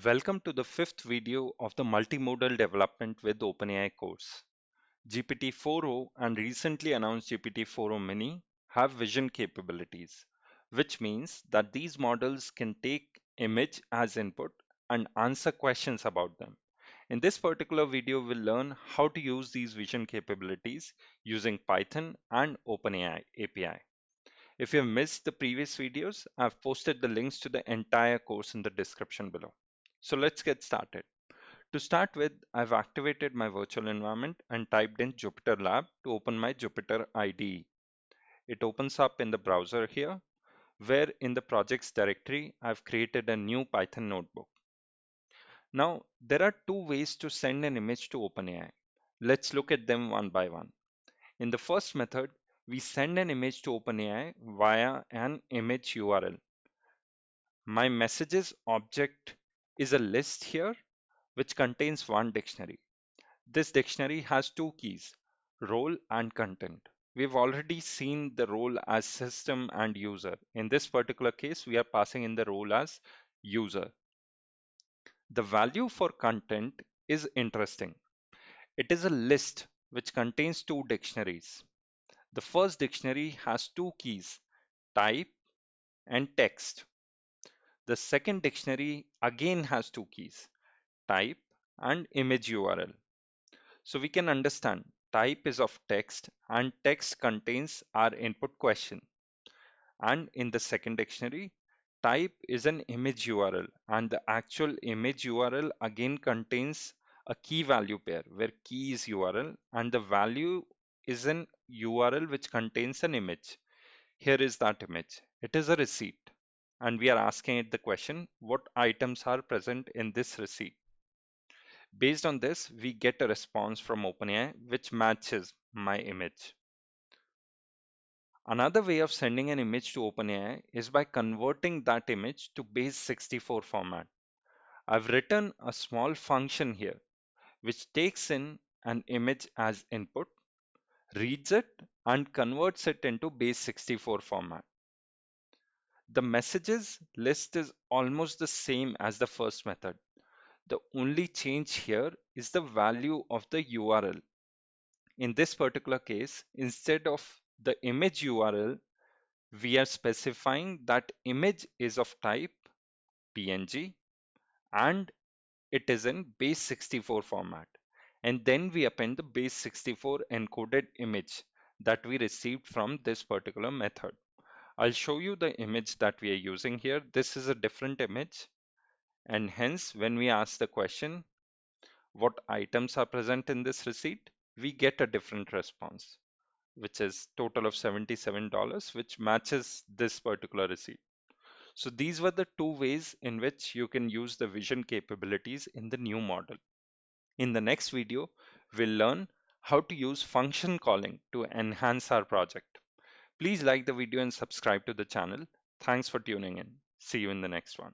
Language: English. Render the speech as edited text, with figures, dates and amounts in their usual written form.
Welcome to the fifth video of the Multimodal Development with OpenAI course. GPT-4o and recently announced GPT-4o Mini have vision capabilities, which means that these models can take image as input and answer questions about them. In this particular video, we'll learn how to use these vision capabilities using Python and OpenAI API. If you have missed the previous videos, I've posted the links to the entire course in the description below. So let's get started. To start with, I've activated my virtual environment and typed in Jupyter Lab to open my Jupyter IDE. It opens up in the browser here, where in the projects directory, I've created a new Python notebook. Now, there are two ways to send an image to OpenAI. Let's look at them one by one. In the first method, we send an image to OpenAI via an image URL. My messages object is a list here which contains one dictionary. This dictionary has two keys, role and content. We've already seen the role as system and user. In this particular case, we are passing in the role as user. The value for content is interesting. It is a list which contains two dictionaries. The first dictionary has two keys, type and text. The second dictionary again has two keys, type and image URL. So we can understand type is of text and text contains our input question. And in the second dictionary, type is an image URL and the actual image URL again contains a key value pair where key is URL and the value is an URL which contains an image. Here is that image. It is a receipt and we are asking it the question, what items are present in this receipt? Based on this, we get a response from OpenAI which matches my image. Another way of sending an image to OpenAI is by converting that image to Base64 format. I've written a small function here which takes in an image as input, reads it, and converts it into Base64 format. The messages list is almost the same as the first method. The only change here is the value of the URL. In this particular case, instead of the image URL, we are specifying that image is of type PNG and it is in Base64 format. And then we append the Base64 encoded image that we received from this particular method. I'll show you the image that we are using here. This is a different image. And hence, when we ask the question, what items are present in this receipt, we get a different response, which is total of $77, which matches this particular receipt. So these were the two ways in which you can use the vision capabilities in the new model. In the next video, we'll learn how to use function calling to enhance our project. Please like the video and subscribe to the channel. Thanks for tuning in. See you in the next one.